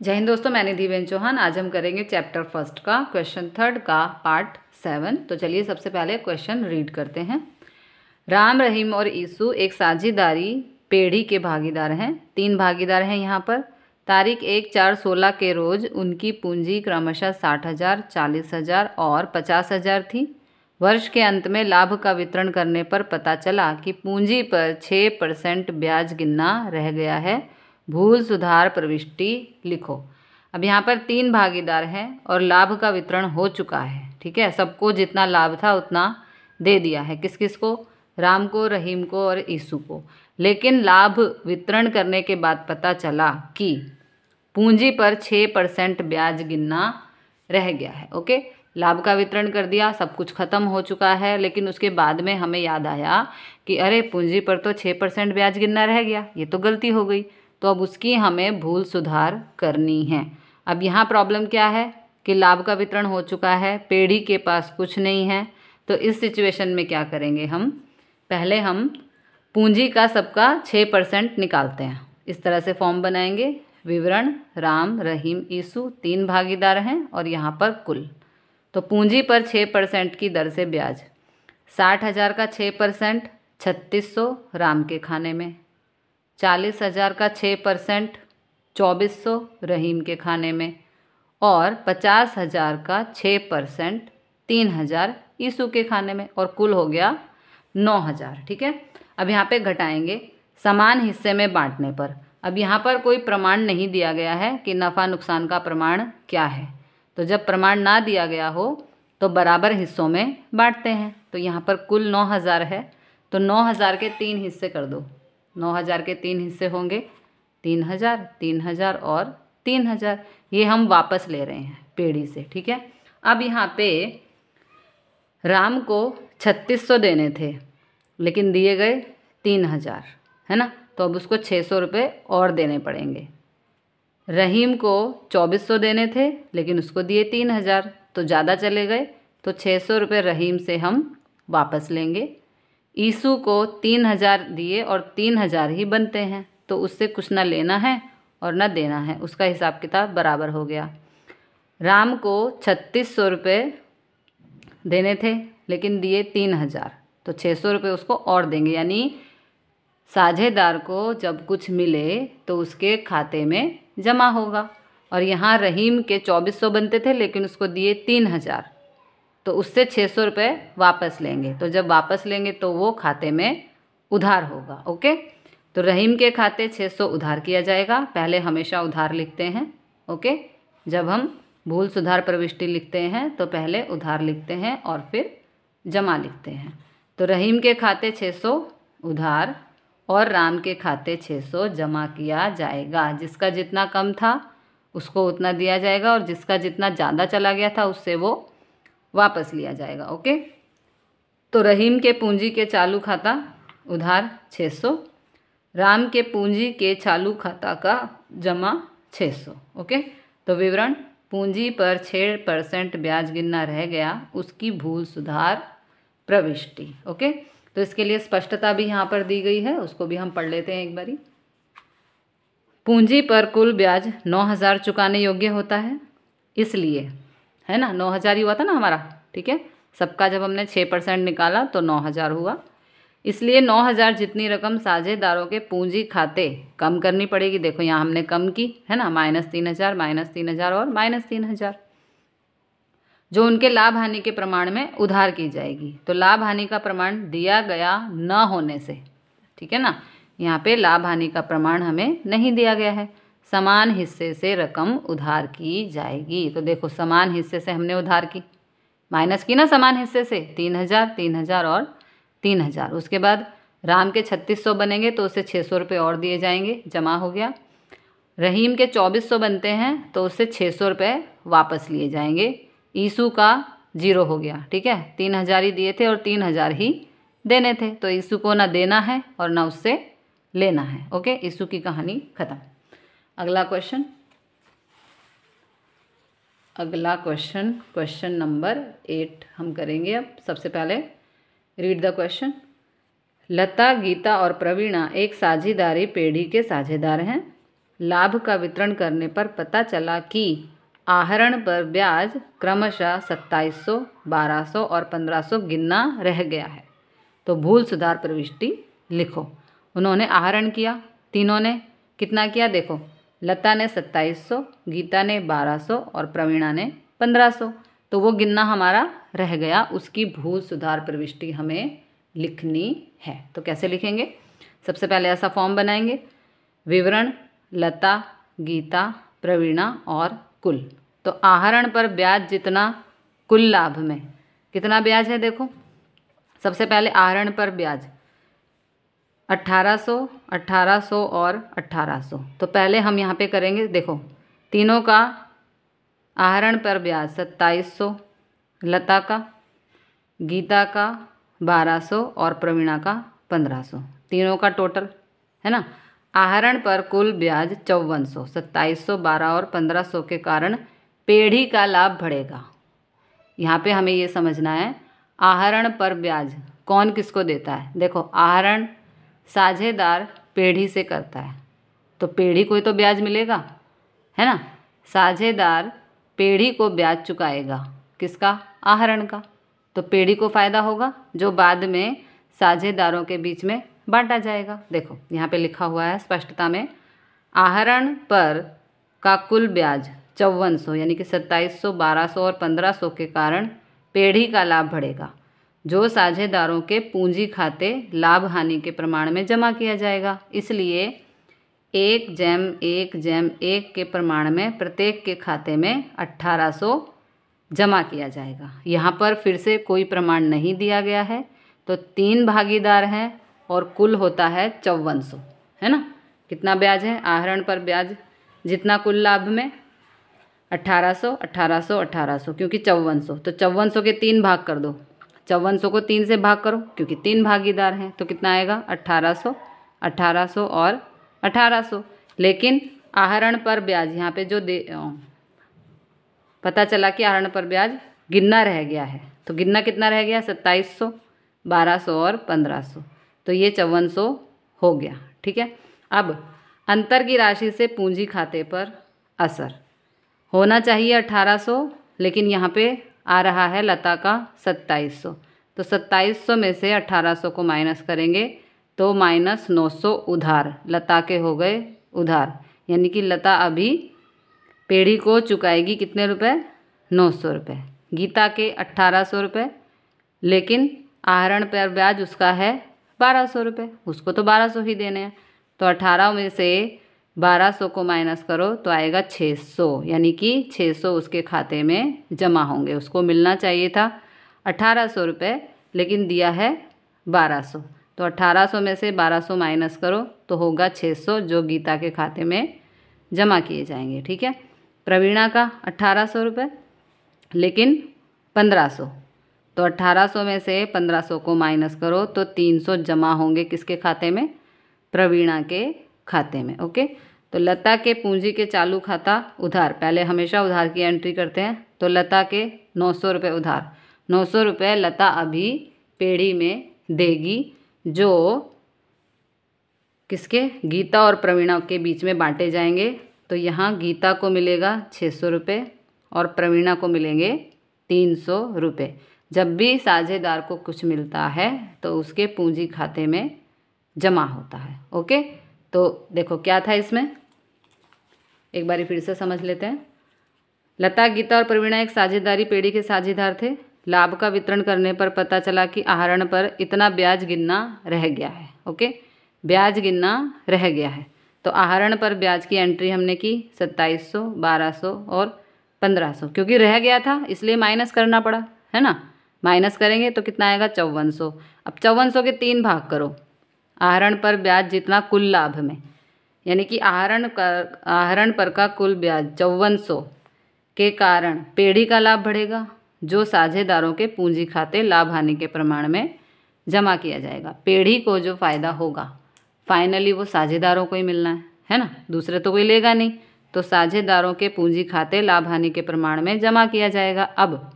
जय हिंद दोस्तों, मैं निधि बेन चौहान। आज हम करेंगे चैप्टर फर्स्ट का क्वेश्चन थर्ड का पार्ट 7। तो चलिए सबसे पहले क्वेश्चन रीड करते हैं। राम, रहीम और ईसु एक साझेदारी पेढ़ी के भागीदार हैं। 3 भागीदार हैं यहाँ पर। तारीख 1/4/16 के रोज़ उनकी पूंजी क्रमशः 60,000, 40,000 और 50,000 थी। वर्ष के अंत में लाभ का वितरण करने पर पता चला कि पूंजी पर 6% ब्याज गिनना रह गया है। भूल सुधार प्रविष्टि लिखो। अब यहाँ पर 3 भागीदार हैं और लाभ का वितरण हो चुका है। ठीक है, सबको जितना लाभ था उतना दे दिया है। किस किस को? राम को, रहीम को और ईसु को। लेकिन लाभ वितरण करने के बाद पता चला कि पूंजी पर 6% ब्याज गिनना रह गया है। ओके, लाभ का वितरण कर दिया, सब कुछ खत्म हो चुका है, लेकिन उसके बाद में हमें याद आया कि अरे पूंजी पर तो 6% ब्याज गिनना रह गया, ये तो गलती हो गई। तो अब उसकी हमें भूल सुधार करनी है। अब यहाँ प्रॉब्लम क्या है कि लाभ का वितरण हो चुका है, पेढ़ी के पास कुछ नहीं है। तो इस सिचुएशन में क्या करेंगे हम? पहले हम पूंजी का सबका 6% निकालते हैं। इस तरह से फॉर्म बनाएंगे। विवरण: राम, रहीम, ईसु 3 भागीदार हैं और यहाँ पर कुल। तो पूंजी पर 6% की दर से ब्याज। 60,000 का 6% 3600 राम के खाने में। 40,000 का 6% 2400 रहीम के खाने में। और 50,000 का 6% 3,000 ईसु के खाने में। और कुल हो गया 9,000। ठीक है, अब यहाँ पे घटाएंगे समान हिस्से में बांटने पर। अब यहाँ पर कोई प्रमाण नहीं दिया गया है कि नफ़ा नुकसान का प्रमाण क्या है। तो जब प्रमाण ना दिया गया हो तो बराबर हिस्सों में बांटते हैं। तो यहाँ पर कुल 9,000 है, तो 9,000 के 3 हिस्से कर दो। 9,000 के 3 हिस्से होंगे 3,000, 3,000 और 3,000। ये हम वापस ले रहे हैं पेढ़ी से। ठीक है, अब यहाँ पे राम को 3600 देने थे लेकिन दिए गए 3,000, है ना। तो अब उसको 600 रुपये और देने पड़ेंगे। रहीम को 2400 देने थे लेकिन उसको दिए 3,000, तो ज़्यादा चले गए, तो 600 रुपये रहीम से हम वापस लेंगे। ईसु को 3,000 दिए और 3,000 ही बनते हैं, तो उससे कुछ ना लेना है और ना देना है, उसका हिसाब किताब बराबर हो गया। राम को 3600 रुपये देने थे लेकिन दिए 3,000, तो 600 रुपये उसको और देंगे। यानी साझेदार को जब कुछ मिले तो उसके खाते में जमा होगा। और यहाँ रहीम के 2400 बनते थे लेकिन उसको दिए 3,000, तो उससे 600 रुपये वापस लेंगे। तो जब वापस लेंगे तो वो खाते में उधार होगा। ओके, तो रहीम के खाते 600 उधार किया जाएगा। पहले हमेशा उधार लिखते हैं। ओके, जब हम भूल सुधार प्रविष्टि लिखते हैं तो पहले उधार लिखते हैं और फिर जमा लिखते हैं। तो रहीम के खाते 600 उधार और राम के खाते 600 जमा किया जाएगा। जिसका जितना कम था उसको उतना दिया जाएगा और जिसका जितना ज़्यादा चला गया था उससे वो वापस लिया जाएगा। ओके, तो रहीम के पूंजी के चालू खाता उधार 600, राम के पूंजी के चालू खाता का जमा 600। ओके, तो विवरण: पूंजी पर 6% ब्याज गिनना रह गया, उसकी भूल सुधार प्रविष्टि। ओके, तो इसके लिए स्पष्टता भी यहाँ पर दी गई है, उसको भी हम पढ़ लेते हैं एक बारी। पूंजी पर कुल ब्याज 9,000 चुकाने योग्य होता है, इसलिए, है ना, 9,000 ही हुआ था ना हमारा। ठीक है, सबका जब हमने 6% निकाला तो 9,000 हुआ। इसलिए 9,000 जितनी रकम साझेदारों के पूंजी खाते कम करनी पड़ेगी। देखो यहाँ हमने कम की, है ना, -3,000, -3,000 और -3,000, जो उनके लाभ हानि के प्रमाण में उधार की जाएगी। तो लाभ हानि का प्रमाण दिया गया न होने से, ठीक है ना, यहाँ पे लाभ हानि का प्रमाण हमें नहीं दिया गया है। समान हिस्से से रकम उधार की जाएगी। तो देखो समान हिस्से से हमने उधार की, माइनस की ना समान हिस्से से, 3,000, 3,000 और 3,000। उसके बाद राम के 3600 बनेंगे तो उससे 600 रुपये और दिए जाएंगे, जमा हो गया। रहीम के 2400 बनते हैं तो उससे 600 रुपये वापस लिए जाएंगे। ईसु का 0 हो गया। ठीक है, 3,000 ही दिए थे और 3,000 ही देने थे, तो ईसु को ना देना है और ना उससे लेना है। ओके, ईसु की कहानी खत्म। अगला क्वेश्चन, क्वेश्चन नंबर 8 हम करेंगे। अब सबसे पहले रीड द क्वेश्चन। लता, गीता और प्रवीणा एक साझेदारी पेढ़ी के साझेदार हैं। लाभ का वितरण करने पर पता चला कि आहरण पर ब्याज क्रमशः 2700, 1200 और 1500 गिनना रह गया है। तो भूल सुधार प्रविष्टि लिखो। उन्होंने आहरण किया, तीनों ने कितना किया देखो, लता ने 2700, गीता ने 1200 और प्रवीणा ने 1500। तो वो गिनना हमारा रह गया, उसकी भूल सुधार प्रविष्टि हमें लिखनी है। तो कैसे लिखेंगे? सबसे पहले ऐसा फॉर्म बनाएंगे, विवरण लता, गीता, प्रवीणा और कुल। तो आहरण पर ब्याज जितना कुल लाभ में कितना ब्याज है देखो। सबसे पहले आहरण पर ब्याज 1800, 1800 और 1800। तो पहले हम यहाँ पे करेंगे, देखो तीनों का आहरण पर ब्याज 2700, लता का, गीता का 1200 और प्रवीणा का 1500, तीनों का टोटल है ना। आहरण पर कुल ब्याज 5400, 2700, 12 और 1500 के कारण पेढ़ी का लाभ बढ़ेगा। यहाँ पे हमें ये समझना है आहरण पर ब्याज कौन किसको देता है। देखो आहरण साझेदार पेढ़ी से करता है, तो पेढ़ी को ही तो ब्याज मिलेगा, है ना। साझेदार पेढ़ी को ब्याज चुकाएगा, किसका? आहरण का। तो पेढ़ी को फ़ायदा होगा जो बाद में साझेदारों के बीच में बांटा जाएगा। देखो यहाँ पे लिखा हुआ है स्पष्टता में, आहरण पर का कुल ब्याज 5400 यानी कि 2700, 1200 और 1500 के कारण पेढ़ी का लाभ बढ़ेगा, जो साझेदारों के पूंजी खाते लाभ हानि के प्रमाण में जमा किया जाएगा। इसलिए 1/1/1 के प्रमाण में प्रत्येक के खाते में 1800 जमा किया जाएगा। यहाँ पर फिर से कोई प्रमाण नहीं दिया गया है, तो 3 भागीदार हैं और कुल होता है 5400, है ना। कितना ब्याज है? आहरण पर ब्याज जितना कुल लाभ में 1800, 1800, 1800 क्योंकि 5400, तो 5400 के 3 भाग कर दो, 5400 को 3 से भाग करो क्योंकि 3 भागीदार हैं, तो कितना आएगा? 1800, 1800 और 1800। लेकिन आहरण पर ब्याज यहाँ पे जो पता चला कि आहरण पर ब्याज गिनना रह गया है, तो गिनना कितना रह गया? 2700, 1200 और 1500, तो ये 5400 हो गया। ठीक है। अब अंतर की राशि से पूंजी खाते पर असर होना चाहिए 1800, लेकिन यहाँ पे आ रहा है लता का 2700, तो 2700 में से 1800 को माइनस करेंगे तो -900 उधार लता के हो गए उधार, यानी कि लता अभी पेढ़ी को चुकाएगी कितने रुपए? 900 रुपये। गीता के 1800 रुपये, लेकिन आहरण पर ब्याज उसका है 1200 रुपये, उसको तो 1200 ही देने हैं। तो 18 में से 1200 को माइनस करो तो आएगा 600, यानी कि 600 उसके खाते में जमा होंगे। उसको मिलना चाहिए था 1800 रुपये, लेकिन दिया है 1200, तो 1800 में से 1200 माइनस करो तो होगा 600, जो गीता के खाते में जमा किए जाएंगे। ठीक है। प्रवीणा का 1800 रुपये, लेकिन 1500, तो 1800 में से 1500 को माइनस करो तो 300 जमा होंगे किसके खाते में? प्रवीणा के खाते में। ओके। तो लता के पूंजी के चालू खाता उधार, पहले हमेशा उधार की एंट्री करते हैं, तो लता के 900 रुपये उधार, 900 रुपये लता अभी पेढ़ी में देगी, जो किसके? गीता और प्रवीणा के बीच में बांटे जाएंगे। तो यहाँ गीता को मिलेगा 600 रुपये और प्रवीणा को मिलेंगे 300 रुपये। जब भी साझेदार को कुछ मिलता है तो उसके पूंजी खाते में जमा होता है। ओके। तो देखो क्या था इसमें, एक बारी फिर से समझ लेते हैं। लता, गीता और प्रवीणा एक साझेदारी पेढ़ी के साझेदार थे। लाभ का वितरण करने पर पता चला कि आहरण पर इतना ब्याज गिनना रह गया है। ओके, ब्याज गिनना रह गया है, तो आहरण पर ब्याज की एंट्री हमने की 2700, 1200 और 1500, क्योंकि रह गया था इसलिए माइनस करना पड़ा, है ना। माइनस करेंगे तो कितना आएगा? 5400। अब 5400 के 3 भाग करो, आहरण पर ब्याज जितना कुल लाभ में, यानी कि आहरण पर का कुल ब्याज 5400 के कारण पेढ़ी का लाभ बढ़ेगा, जो साझेदारों के पूंजी खाते लाभ हानि के प्रमाण में जमा किया जाएगा। पेढ़ी को जो फ़ायदा होगा फाइनली वो साझेदारों को ही मिलना है ना, दूसरे तो कोई लेगा नहीं। तो साझेदारों के पूंजी खाते लाभ हानि के प्रमाण में जमा किया जाएगा। अब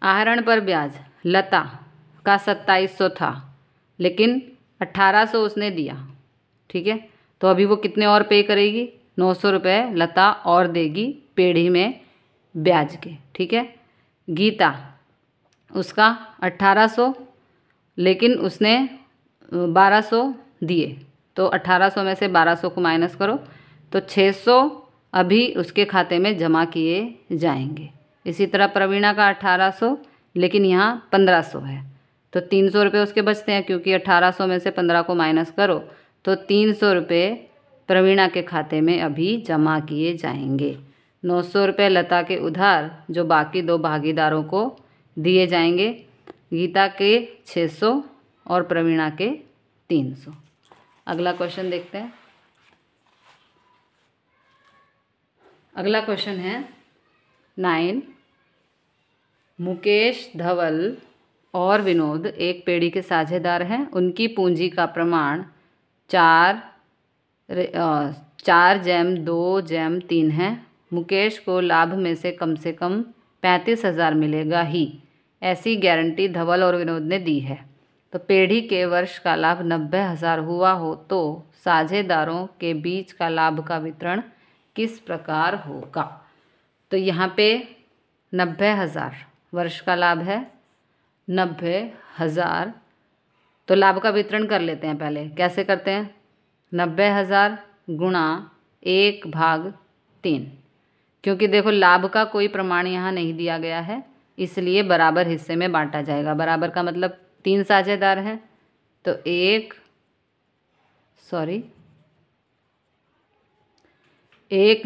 आहरण पर ब्याज लता का 2700 था, लेकिन 1800 उसने दिया, ठीक है। तो अभी वो कितने और पे करेगी? 900 रुपये लता और देगी पेढ़ी में ब्याज के, ठीक है। गीता, उसका 1800, लेकिन उसने 1200 दिए, तो 1800 में से 1200 को माइनस करो तो 600 अभी उसके खाते में जमा किए जाएंगे। इसी तरह प्रवीणा का 1800, लेकिन यहाँ 1500 है, तो 300 रुपये उसके बचते हैं, क्योंकि 1800 में से 15 को माइनस करो तो 300 रुपये प्रवीणा के खाते में अभी जमा किए जाएंगे। 900 रुपये लता के उधार जो बाकी दो भागीदारों को दिए जाएंगे, गीता के 600 और प्रवीणा के 300। अगला क्वेश्चन देखते हैं। अगला क्वेश्चन है 9। मुकेश, धवल और विनोद एक पेढ़ी के साझेदार हैं। उनकी पूंजी का प्रमाण 4/2/3 है। मुकेश को लाभ में से कम 35,000 मिलेगा ही, ऐसी गारंटी धवल और विनोद ने दी है। तो पेढ़ी के वर्ष का लाभ 90,000 हुआ हो तो साझेदारों के बीच का लाभ का वितरण किस प्रकार होगा। तो यहाँ पे 90,000 वर्ष का लाभ है, 90,000, तो लाभ का वितरण कर लेते हैं। पहले कैसे करते हैं, 90,000 गुणा 1/3, क्योंकि देखो लाभ का कोई प्रमाण यहाँ नहीं दिया गया है, इसलिए बराबर हिस्से में बांटा जाएगा। बराबर का मतलब 3 साझेदार हैं, तो 1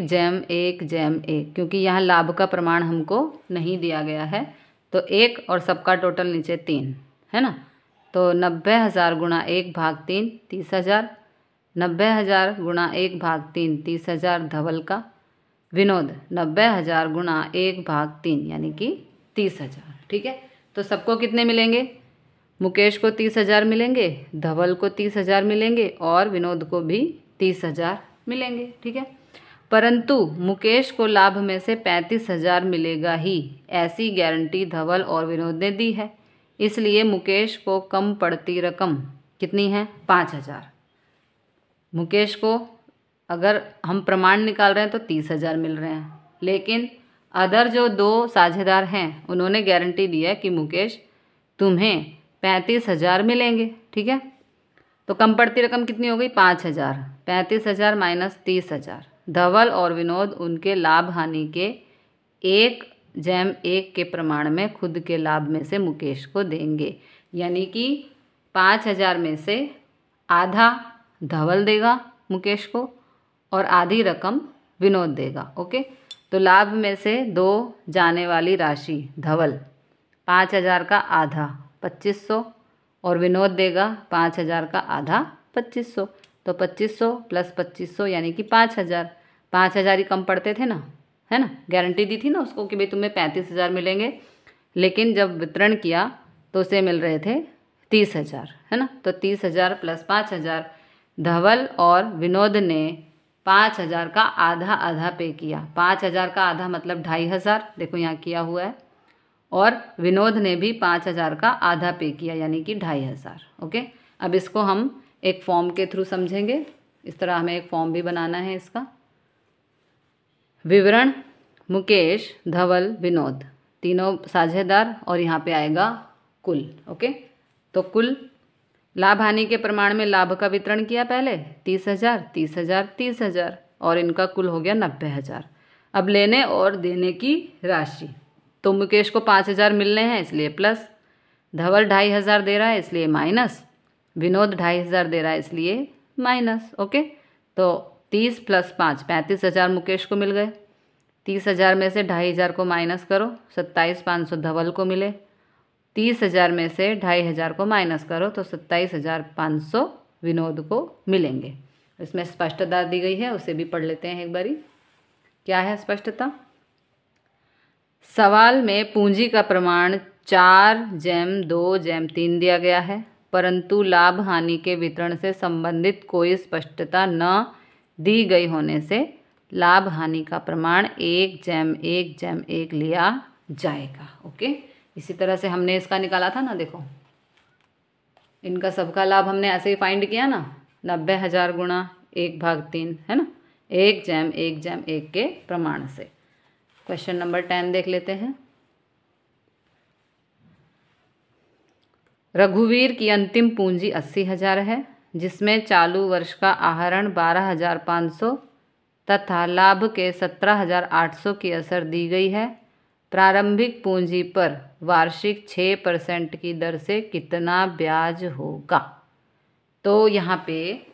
जैम 1, क्योंकि यहाँ लाभ का प्रमाण हमको नहीं दिया गया है, तो 1 और सबका टोटल नीचे 3 है ना। तो 90,000 गुणा 1/3 30,000, 90,000 गुणा 1/3 30,000 धवल का। विनोद 90,000 गुणा 1/3 यानी कि 30,000, ठीक है। तो सबको कितने मिलेंगे, मुकेश को 30,000 मिलेंगे, धवल को 30,000 मिलेंगे और विनोद को भी 30,000 मिलेंगे, ठीक है। परंतु मुकेश को लाभ में से 35,000 मिलेगा ही, ऐसी गारंटी धवल और विनोद ने दी है। इसलिए मुकेश को कम पड़ती रकम कितनी है, 5,000। मुकेश को अगर हम प्रमाण निकाल रहे हैं तो 30,000 मिल रहे हैं, लेकिन अदर जो 2 साझेदार हैं उन्होंने गारंटी दी है कि मुकेश तुम्हें 35,000 मिलेंगे, ठीक है। तो कम पड़ती रकम कितनी हो गई, 5,000। 35,000 माइनस 30,000। धवल और विनोद उनके लाभ हानि के 1/1 के प्रमाण में खुद के लाभ में से मुकेश को देंगे, यानी कि 5,000 में से आधा धवल देगा मुकेश को और आधी रकम विनोद देगा, ओके। तो लाभ में से 2 जाने वाली राशि धवल 5,000 का आधा 2,500 और विनोद देगा 5,000 का आधा 2,500, तो 2,500 प्लस 2,500 यानी कि 5,000। 5,000 ही कम पड़ते थे ना, है ना, गारंटी दी थी ना उसको कि भाई तुम्हें 35,000 मिलेंगे, लेकिन जब वितरण किया तो उसे मिल रहे थे 30,000, है ना। तो 30,000 प्लस 5,000, धवल और विनोद ने 5,000 का आधा आधा पे किया। 5,000 का आधा मतलब 2,500, देखो यहाँ किया हुआ है, और विनोद ने भी 5,000 का आधा पे किया यानी कि 2,500, ओके। अब इसको हम एक फॉर्म के थ्रू समझेंगे। इस तरह हमें एक फॉर्म भी बनाना है इसका। विवरण, मुकेश, धवल, विनोद तीनों साझेदार और यहाँ पे आएगा कुल, ओके। तो कुल लाभ हानि के प्रमाण में लाभ का वितरण किया पहले 30,000 30,000 30,000 और इनका कुल हो गया 90,000। अब लेने और देने की राशि, तो मुकेश को 5,000 मिलने हैं इसलिए प्लस, धवल 2,500 दे रहा है इसलिए माइनस, विनोद 2,500 दे रहा है इसलिए माइनस, ओके। तो 30 प्लस 5 35,000 मुकेश को मिल गए। 30,000 में से 2,500 को माइनस करो, 27,500 धवल को मिले। 30,000 में से 2,500 को माइनस करो तो 27,500 विनोद को मिलेंगे। इसमें स्पष्टता दी गई है, उसे भी पढ़ लेते हैं एक बारी। क्या है स्पष्टता? सवाल में पूंजी का प्रमाण 4/2/3 दिया गया है, परंतु लाभ हानि के वितरण से संबंधित कोई स्पष्टता न दी गई होने से लाभ हानि का प्रमाण 1/1/1 लिया जाएगा, ओके। इसी तरह से हमने इसका निकाला था ना, देखो इनका सबका लाभ हमने ऐसे ही फाइंड किया ना, 90,000 गुणा 1/3 है ना, 1/1/1 के प्रमाण से। क्वेश्चन नंबर 10 देख लेते हैं। रघुवीर की अंतिम पूंजी 80,000 है, जिसमें चालू वर्ष का आहरण 12,500 तथा लाभ के 17,800 की असर दी गई है। प्रारंभिक पूंजी पर वार्षिक 6% की दर से कितना ब्याज होगा? तो यहाँ पे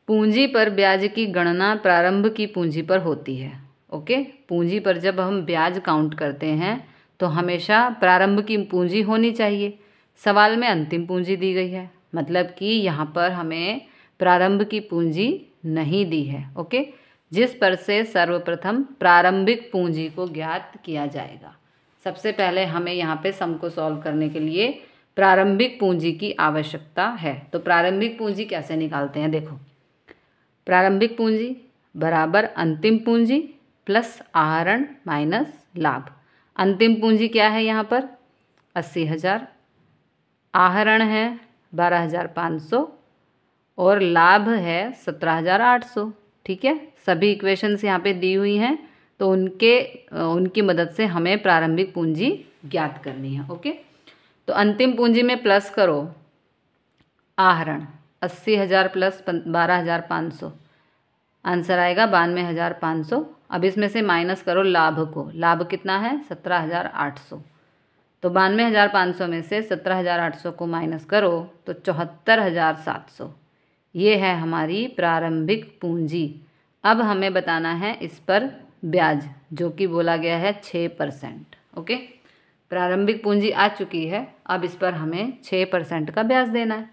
पूंजी पर ब्याज की गणना प्रारंभ की पूंजी पर होती है। ओके, पूंजी पर जब हम ब्याज काउंट करते हैं तो हमेशा प्रारंभ की पूंजी होनी चाहिए। सवाल में अंतिम पूंजी दी गई है, मतलब कि यहाँ पर हमें प्रारंभ की पूंजी नहीं दी है। ओके, जिस पर से सर्वप्रथम प्रारंभिक पूंजी को ज्ञात किया जाएगा। सबसे पहले हमें यहाँ पे सम को सॉल्व करने के लिए प्रारंभिक पूंजी की आवश्यकता है। तो प्रारंभिक पूंजी कैसे निकालते हैं? देखो, प्रारंभिक पूंजी बराबर अंतिम पूंजी प्लस आहरण माइनस लाभ। अंतिम पूंजी क्या है यहाँ पर? 80,000, आहरण है 12,500 और लाभ है 17,800। ठीक है, सभी इक्वेशंस यहाँ पे दी हुई हैं, तो उनकी मदद से हमें प्रारंभिक पूंजी ज्ञात करनी है। ओके, तो अंतिम पूंजी में प्लस करो आहरण 80,000 प्लस 12,500, आंसर आएगा 92,500। अब इसमें से माइनस करो लाभ को, लाभ कितना है? 17,800। तो 92,500 में से 17,800 को माइनस करो तो 74,700। ये है हमारी प्रारंभिक पूंजी। अब हमें बताना है इस पर ब्याज, जो कि बोला गया है 6%। ओके, प्रारंभिक पूंजी आ चुकी है, अब इस पर हमें 6% का ब्याज देना है।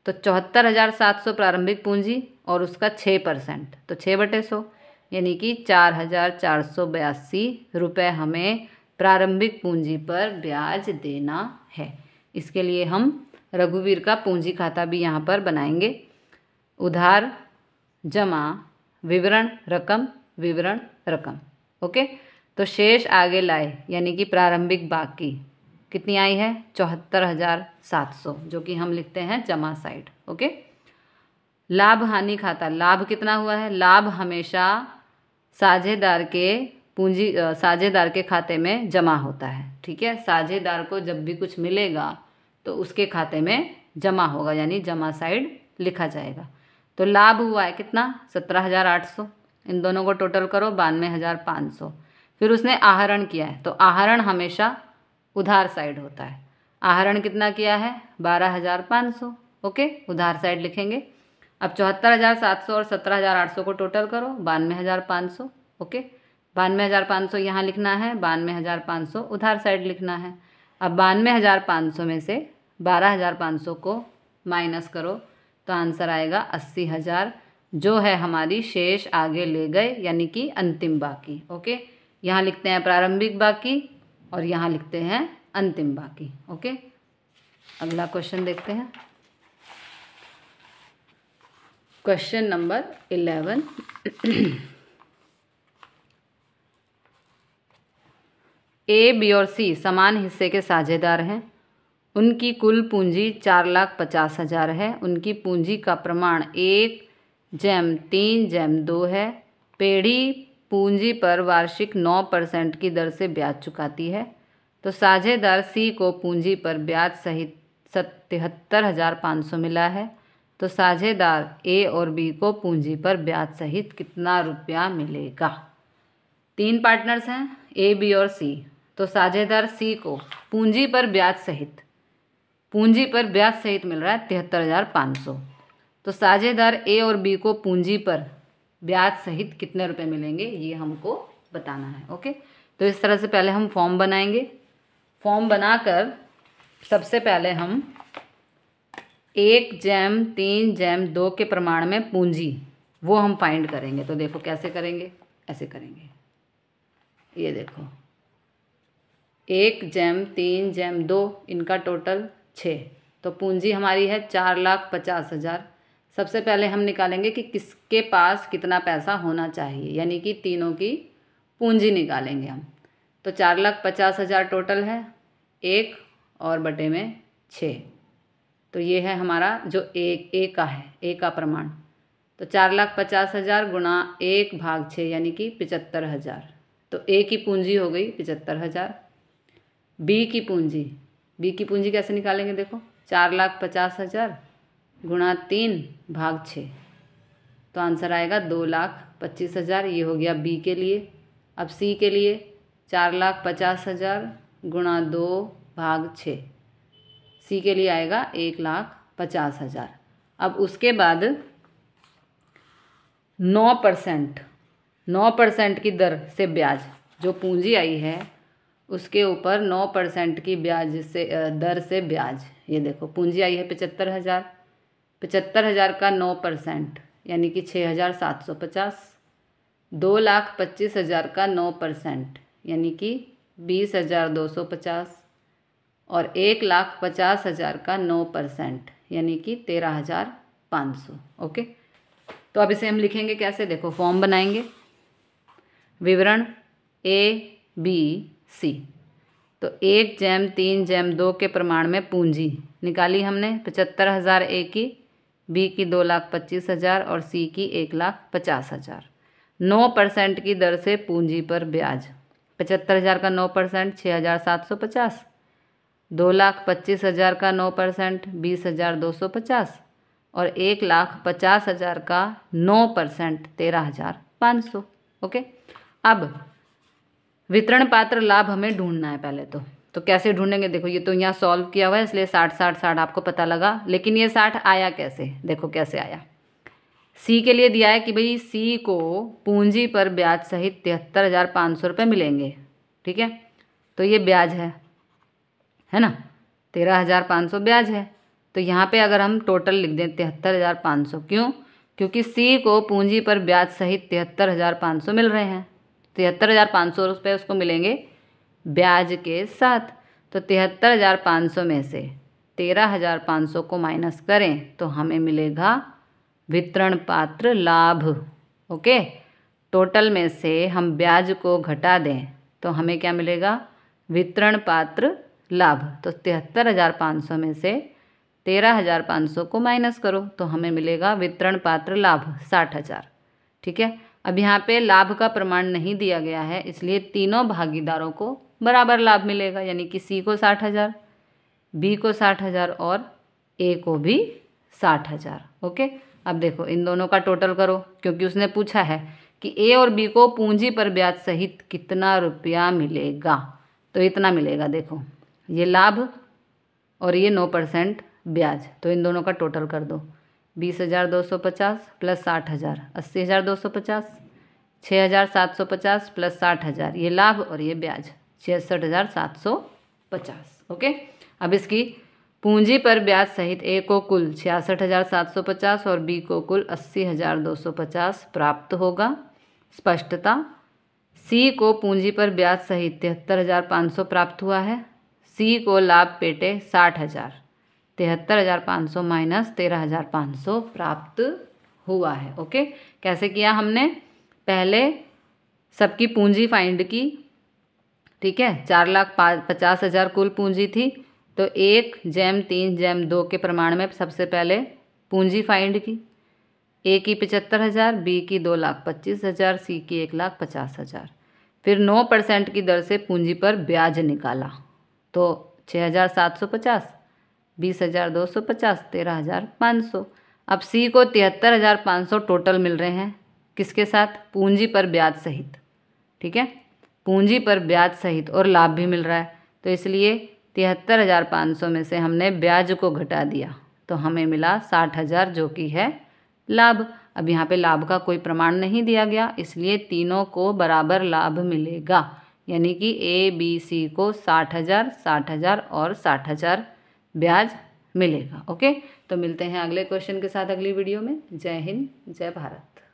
तो 74,700 प्रारंभिक पूंजी और उसका 6%, तो 6/100 यानी कि 4,482 रुपये हमें प्रारंभिक पूंजी पर ब्याज देना है। इसके लिए हम रघुवीर का पूंजी खाता भी यहाँ पर बनाएंगे। उधार जमा विवरण रकम विवरण रकम। ओके, तो शेष आगे लाए यानी कि प्रारंभिक बाकी कितनी आई है? 74,700, जो कि हम लिखते हैं जमा साइड। ओके, लाभ हानि खाता, लाभ कितना हुआ है? लाभ हमेशा साझेदार के खाते में जमा होता है। ठीक है, साझेदार को जब भी कुछ मिलेगा तो उसके खाते में जमा होगा, यानी जमा साइड लिखा जाएगा। तो लाभ हुआ है कितना? 17,800। इन दोनों को टोटल करो 92,500। फिर उसने आहरण किया है, तो आहरण हमेशा उधार साइड होता है। आहरण कितना किया है? 12,500। ओके, उधार साइड लिखेंगे। अब 74,700 और 17,800 को टोटल करो 92,500। ओके, 92,500 यहाँ लिखना है, 92,500 उधार साइड लिखना है। अब 92,500 में से 12,500 को माइनस करो तो आंसर आएगा 80,000, जो है हमारी शेष आगे ले गए यानी कि अंतिम बाकी। ओके, यहाँ लिखते हैं प्रारंभिक बाकी और यहाँ लिखते हैं अंतिम बाकी। ओके, अगला क्वेश्चन देखते हैं। Question number 11। ए, बी और सी समान हिस्से के साझेदार हैं। उनकी कुल पूंजी 4,50,000 है। उनकी पूंजी का प्रमाण 1/3/2 है। पेढ़ी पूंजी पर वार्षिक 9% की दर से ब्याज चुकाती है। तो साझेदार सी को पूंजी पर ब्याज सहित 77,500 मिला है। तो साझेदार ए और बी को पूंजी पर ब्याज सहित कितना रुपया मिलेगा? 3 पार्टनर्स हैं ए, बी और सी। तो साझेदार सी को पूंजी पर ब्याज सहित मिल रहा है 73,500। तो साझेदार ए और बी को पूंजी पर ब्याज सहित कितने रुपए मिलेंगे, ये हमको बताना है। ओके, तो इस तरह से पहले हम फॉर्म बनाएंगे। फॉर्म बनाकर सबसे पहले हम 1/3/2 के प्रमाण में पूंजी वो हम फाइंड करेंगे। तो देखो कैसे करेंगे, ऐसे करेंगे। ये देखो 1/3/2 इनका टोटल 6, तो पूंजी हमारी है 4,50,000। सबसे पहले हम निकालेंगे कि किसके पास कितना पैसा होना चाहिए, यानी कि तीनों की पूंजी निकालेंगे हम। तो 4,50,000 टोटल है, 1 और बटे में 6। तो ये है हमारा जो ए का है, ए का प्रमाण। तो 4,50,000 गुणा 1/6 यानी कि 75,000। तो ए की पूंजी हो गई 75,000। बी की पूंजी कैसे निकालेंगे देखो, 4,50,000 गुणा 3/6, तो आंसर आएगा 2,25,000। ये हो गया बी के लिए। अब सी के लिए 4,50,000 गुणा 2/6, सी के लिए आएगा 1,50,000। अब उसके बाद 9% की दर से ब्याज, जो पूंजी आई है उसके ऊपर 9% की ब्याज से दर से ब्याज। ये देखो पूंजी आई है 75,000, 75,000 का 9% यानी कि 6,750। 2,25,000 का 9% यानी कि 20,250 और 1,50,000 का 9% यानी कि 13,500। ओके, तो अब इसे हम लिखेंगे कैसे, देखो फॉर्म बनाएंगे। विवरण ABC, तो 1/3/2 के प्रमाण में पूंजी निकाली हमने 75,000 ए की, बी की 2,25,000 और सी की 1,50,000। 9% की दर से पूंजी पर ब्याज, 75,000 का 9% 6,750, 2,25,000 का 9% 20,250 और 1,50,000 का 9% 13,500। ओके, अब वितरण पात्र लाभ हमें ढूंढना है पहले तो कैसे ढूंढेंगे, देखो ये तो यहाँ सॉल्व किया हुआ है इसलिए 60-60-60 आपको पता लगा, लेकिन ये 60 आया कैसे, देखो कैसे आया। सी के लिए दिया है कि भाई सी को पूंजी पर ब्याज सहित 73,500 रुपये मिलेंगे। ठीक है, तो ये ब्याज है ना, 13,500 ब्याज है। तो यहाँ पे अगर हम टोटल लिख दें 73,500, क्यों, क्योंकि सी को पूंजी पर ब्याज सहित 73,500 मिल रहे हैं। 73,500 रुपये उसको मिलेंगे ब्याज के साथ। तो 73,500 में से 13,500 को माइनस करें तो हमें मिलेगा वितरण पात्र लाभ। ओके, टोटल में से हम ब्याज को घटा दें तो हमें क्या मिलेगा, वितरण पात्र लाभ। तो 73,500 में से 13,500 को माइनस करो तो हमें मिलेगा वितरण पात्र लाभ 60,000। ठीक है, अब यहाँ पे लाभ का प्रमाण नहीं दिया गया है इसलिए तीनों भागीदारों को बराबर लाभ मिलेगा, यानी कि सी को 60,000, बी को 60,000 और ए को भी 60,000। ओके, अब देखो इन दोनों का टोटल करो, क्योंकि उसने पूछा है कि ए और बी को पूंजी पर ब्याज सहित कितना रुपया मिलेगा, तो इतना मिलेगा। देखो ये लाभ और ये 9% ब्याज, तो इन दोनों का टोटल कर दो। 20,250 प्लस 60,000 80,250, 6,750 प्लस 60,000 ये लाभ और ये ब्याज 66,750। ओके, अब इसकी पूंजी पर ब्याज सहित ए को कुल 66,750 और बी को कुल 80,250 प्राप्त होगा। स्पष्टता, सी को पूंजी पर ब्याज सहित 73,500 प्राप्त हुआ है। सी को लाभ पेटे 60,000, 73,500 माइनस 13,500 प्राप्त हुआ है। ओके, कैसे किया हमने, पहले सबकी पूंजी फाइंड की। ठीक है, 4,50,000 कुल पूंजी थी, तो 1/3/2 के प्रमाण में सबसे पहले पूंजी फाइंड की। ए की 75,000, बी की 2,25,000, सी की 1,50,000। फिर 9% की दर से पूंजी पर ब्याज निकाला, तो 6,750, 20,250, 13,500। अब सी को 73,500 टोटल मिल रहे हैं, किसके साथ, पूंजी पर ब्याज सहित। ठीक है, पूंजी पर ब्याज सहित और लाभ भी मिल रहा है, तो इसलिए 73,500 में से हमने ब्याज को घटा दिया तो हमें मिला 60,000 जो कि है लाभ। अब यहाँ पे लाभ का कोई प्रमाण नहीं दिया गया इसलिए तीनों को बराबर लाभ मिलेगा, यानी कि ए बी सी को 60,000, 60,000 और 60,000 ब्याज मिलेगा। ओके, तो मिलते हैं अगले क्वेश्चन के साथ अगली वीडियो में। जय हिंद, जय भारत।